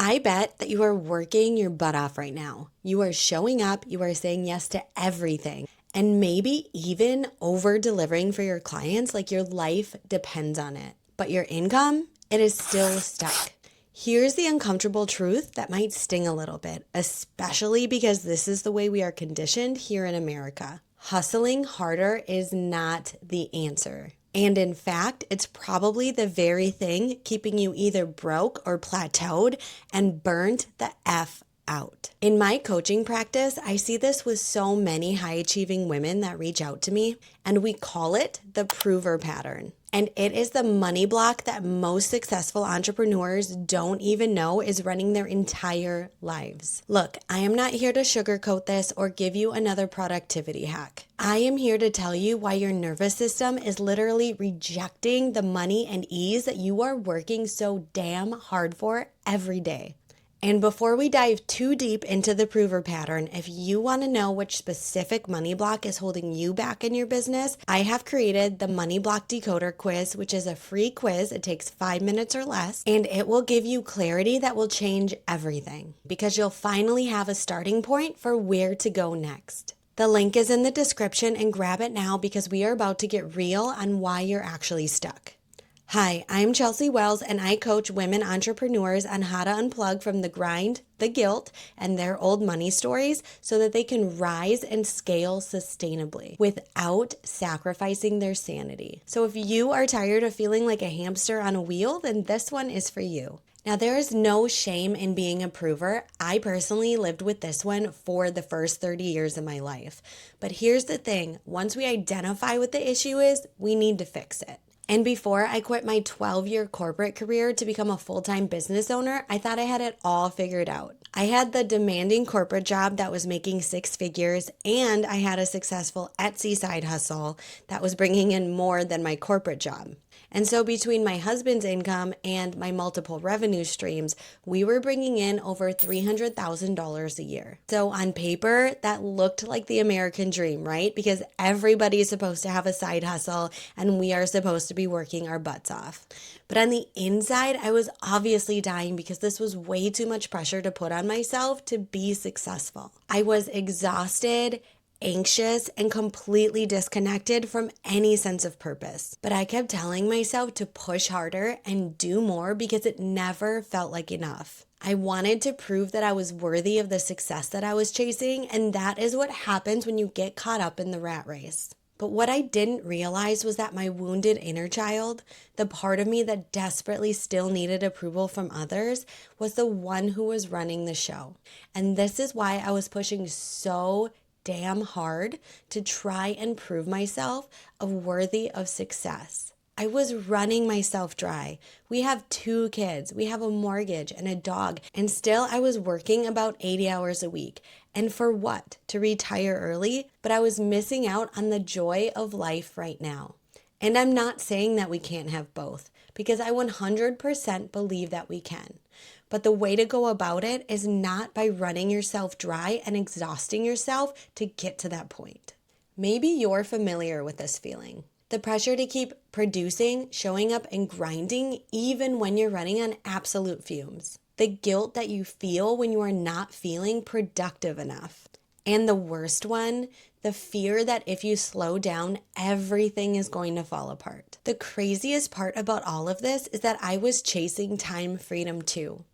I bet that you are working your butt off right now. You are showing up, you are saying yes to everything, and maybe even over delivering for your clients, like your life depends on it. But your income, it is still stuck. Here's the uncomfortable truth that might sting a little bit, especially because this is the way we are conditioned here in America. Hustling harder is not the answer. And in fact, it's probably the very thing keeping you either broke or plateaued and burnt the F out. In my coaching practice, I see this with so many high achieving women that reach out to me, and we call it the prover pattern. And it is the money block that most successful entrepreneurs don't even know is running their entire lives. Look, I am not here to sugarcoat this or give you another productivity hack. I am here to tell you why your nervous system is literally rejecting the money and ease that you are working so damn hard for every day. And before we dive too deep into the prover pattern, if you want to know which specific money block is holding you back in your business, I have created the Money Block Decoder Quiz, which is a free quiz. It takes 5 minutes or less, and it will give you clarity that will change everything because you'll finally have a starting point for where to go next. The link is in the description and grab it now because we are about to get real on why you're actually stuck. Hi, I'm Chelsea Wells, and I coach women entrepreneurs on how to unplug from the grind, the guilt, and their old money stories so that they can rise and scale sustainably without sacrificing their sanity. So if you are tired of feeling like a hamster on a wheel, then this one is for you. Now, there is no shame in being a prover. I personally lived with this one for the first 30 years of my life. But here's the thing, once we identify what the issue is, we need to fix it. And before I quit my 12-year corporate career to become a full-time business owner, I thought I had it all figured out. I had the demanding corporate job that was making 6 figures, and I had a successful Etsy side hustle that was bringing in more than my corporate job. And so between my husband's income and my multiple revenue streams, we were bringing in over $300,000 a year. So on paper, that looked like the American dream, right? Because everybody is supposed to have a side hustle and we are supposed to be working our butts off. But on the inside, I was obviously dying because this was way too much pressure to put on myself to be successful. I was exhausted, anxious, and completely disconnected from any sense of purpose. But I kept telling myself to push harder and do more because it never felt like enough. I wanted to prove that I was worthy of the success that I was chasing, and that is what happens when you get caught up in the rat race. But what I didn't realize was that my wounded inner child, the part of me that desperately still needed approval from others, was the one who was running the show. And this is why I was pushing so damn hard to try and prove myself worthy of success. I was running myself dry. We have 2 kids, we have a mortgage and a dog, and still I was working about 80 hours a week. And for what? To retire early? But I was missing out on the joy of life right now. And I'm not saying that we can't have both, because I 100% believe that we can. But the way to go about it is not by running yourself dry and exhausting yourself to get to that point. Maybe you're familiar with this feeling. The pressure to keep producing, showing up, and grinding even when you're running on absolute fumes. The guilt that you feel when you are not feeling productive enough. And the worst one, the fear that if you slow down, everything is going to fall apart. The craziest part about all of this is that I was chasing time freedom too.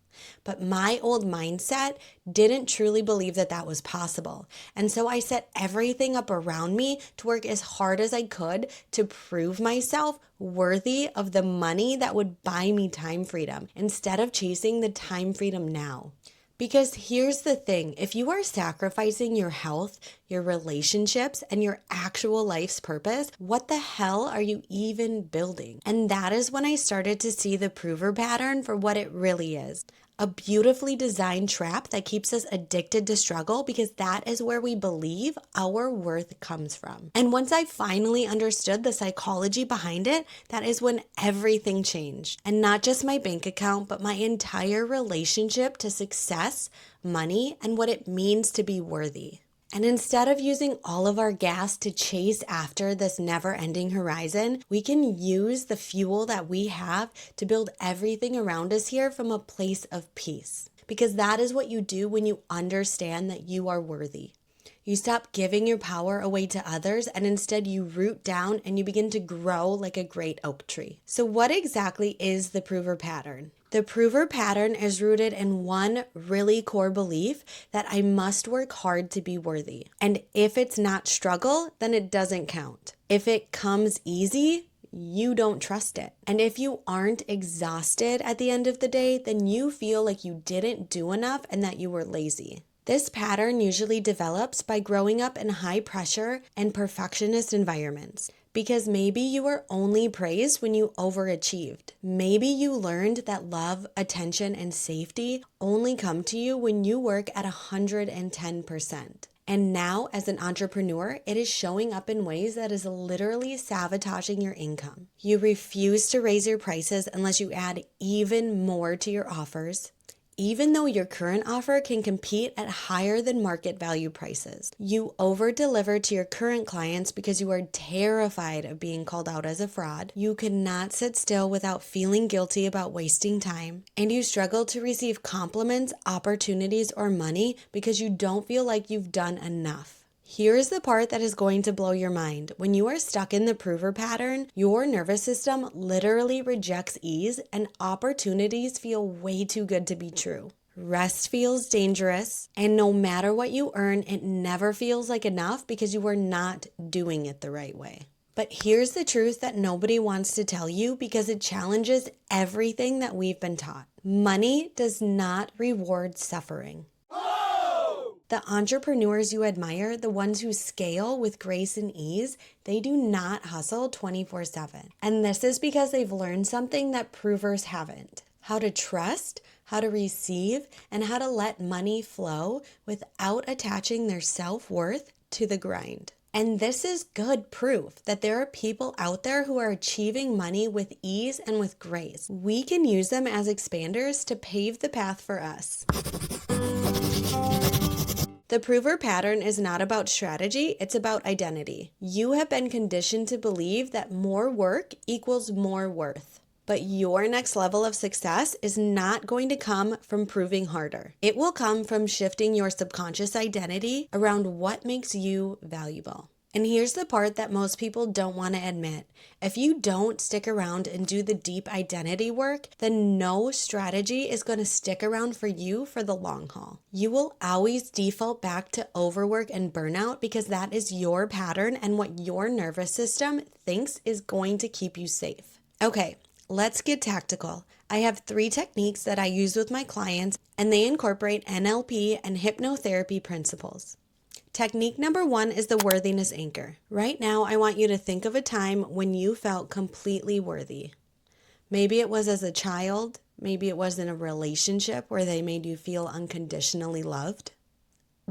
But my old mindset didn't truly believe that that was possible. And so I set everything up around me to work as hard as I could to prove myself worthy of the money that would buy me time freedom instead of chasing the time freedom now. Because here's the thing, if you are sacrificing your health, your relationships, and your actual life's purpose, what the hell are you even building? And that is when I started to see the prover pattern for what it really is. A beautifully designed trap that keeps us addicted to struggle because that is where we believe our worth comes from. And once I finally understood the psychology behind it, that is when everything changed. And not just my bank account, but my entire relationship to success, money, and what it means to be worthy. And instead of using all of our gas to chase after this never-ending horizon, we can use the fuel that we have to build everything around us here from a place of peace. because that is what you do when you understand that you are worthy. You stop giving your power away to others, and instead you root down and you begin to grow like a great oak tree. So what exactly is the prover pattern? The prover pattern is rooted in one really core belief that I must work hard to be worthy. And if it's not struggle, then it doesn't count. If it comes easy, you don't trust it. And if you aren't exhausted at the end of the day, then you feel like you didn't do enough and that you were lazy. This pattern usually develops by growing up in high pressure and perfectionist environments. Because maybe you were only praised when you overachieved. Maybe you learned that love, attention, and safety only come to you when you work at 110%. And now, as an entrepreneur, it is showing up in ways that is literally sabotaging your income. You refuse to raise your prices unless you add even more to your offers, even though your current offer can compete at higher than market value prices. You over-deliver to your current clients because you are terrified of being called out as a fraud. You cannot sit still without feeling guilty about wasting time. And you struggle to receive compliments, opportunities, or money because you don't feel like you've done enough. Here's the part that is going to blow your mind. When you are stuck in the prover pattern, your nervous system literally rejects ease and opportunities feel way too good to be true. Rest feels dangerous, and no matter what you earn, it never feels like enough because you are not doing it the right way. But here's the truth that nobody wants to tell you because it challenges everything that we've been taught. Money does not reward suffering. The entrepreneurs you admire, the ones who scale with grace and ease, they do not hustle 24/7. And this is because they've learned something that provers haven't. How to trust, how to receive, and how to let money flow without attaching their self-worth to the grind. And this is good proof that there are people out there who are achieving money with ease and with grace. We can use them as expanders to pave the path for us. The prover pattern is not about strategy, it's about identity. You have been conditioned to believe that more work equals more worth. But your next level of success is not going to come from proving harder. It will come from shifting your subconscious identity around what makes you valuable. And here's the part that most people don't want to admit. If you don't stick around and do the deep identity work, then no strategy is going to stick around for you for the long haul. You will always default back to overwork and burnout because that is your pattern and what your nervous system thinks is going to keep you safe. Okay, let's get tactical. I have 3 techniques that I use with my clients, and they incorporate NLP and hypnotherapy principles. Technique number 1 is the worthiness anchor. Right now, I want you to think of a time when you felt completely worthy. Maybe it was as a child, maybe it was in a relationship where they made you feel unconditionally loved.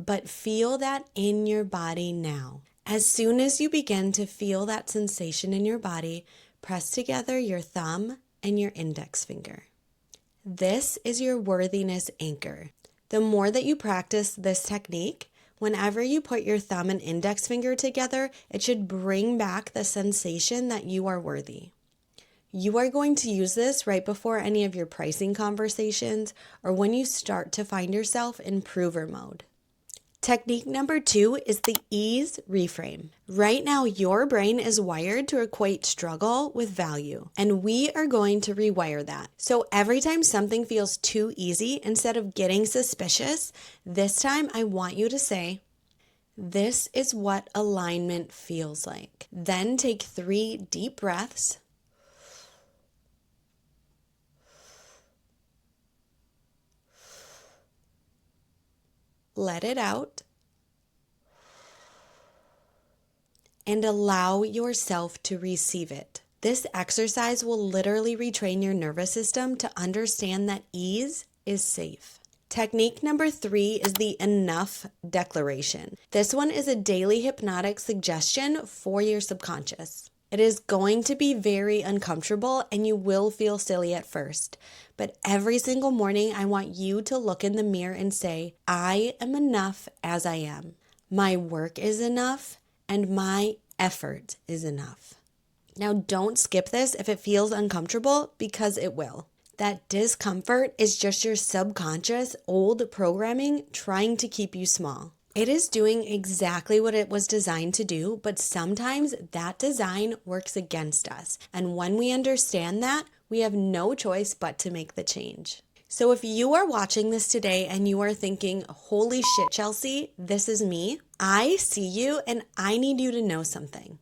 But feel that in your body now. As soon as you begin to feel that sensation in your body, press together your thumb and your index finger. This is your worthiness anchor. The more that you practice this technique, whenever you put your thumb and index finger together, it should bring back the sensation that you are worthy. You are going to use this right before any of your pricing conversations or when you start to find yourself in prover mode. Technique number 2 is the ease reframe. Right now, your brain is wired to equate struggle with value, and we are going to rewire that. So every time something feels too easy, instead of getting suspicious, this time I want you to say, "This is what alignment feels like." Then take 3 deep breaths. Let it out. And allow yourself to receive it. This exercise will literally retrain your nervous system to understand that ease is safe. Technique number 3 is the enough declaration. This one is a daily hypnotic suggestion for your subconscious. It is going to be very uncomfortable and you will feel silly at first. But every single morning, I want you to look in the mirror and say, "I am enough as I am. My work is enough and my effort is enough." Now, don't skip this if it feels uncomfortable because it will. That discomfort is just your subconscious old programming trying to keep you small. It is doing exactly what it was designed to do, but sometimes that design works against us. And when we understand that, we have no choice but to make the change. So if you are watching this today and you are thinking, holy shit, Chelsea, this is me, I see you and I need you to know something.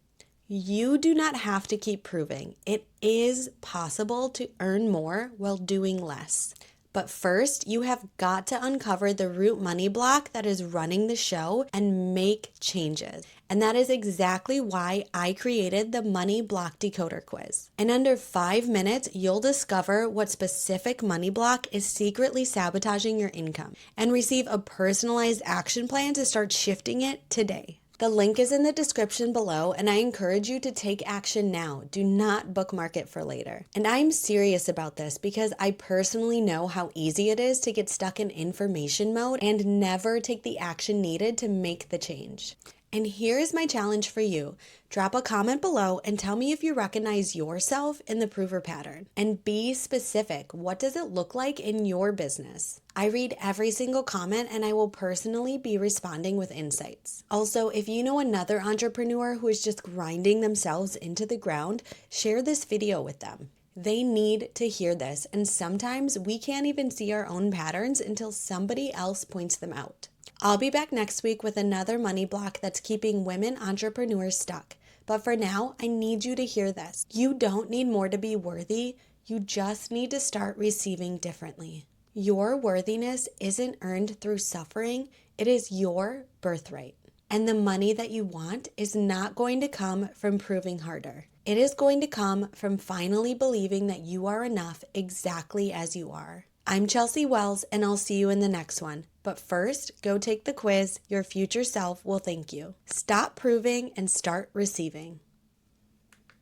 You do not have to keep proving. It is possible to earn more while doing less. But first, you have got to uncover the root money block that is running the show and make changes. And that is exactly why I created the Money Block Decoder Quiz. In under 5 minutes, you'll discover what specific money block is secretly sabotaging your income and receive a personalized action plan to start shifting it today. The link is in the description below, and I encourage you to take action now. Do not bookmark it for later. And I'm serious about this because I personally know how easy it is to get stuck in information mode and never take the action needed to make the change. And here is my challenge for you. Drop a comment below and tell me if you recognize yourself in the prover pattern. And be specific. What does it look like in your business? I read every single comment and I will personally be responding with insights. Also, if you know another entrepreneur who is just grinding themselves into the ground, share this video with them. They need to hear this, and sometimes we can't even see our own patterns until somebody else points them out. I'll be back next week with another money block that's keeping women entrepreneurs stuck. But for now, I need you to hear this. You don't need more to be worthy. You just need to start receiving differently. Your worthiness isn't earned through suffering. It is your birthright. And the money that you want is not going to come from proving harder. It is going to come from finally believing that you are enough exactly as you are. I'm Chelsea Wells, and I'll see you in the next one. But first, go take the quiz. Your future self will thank you. Stop proving and start receiving.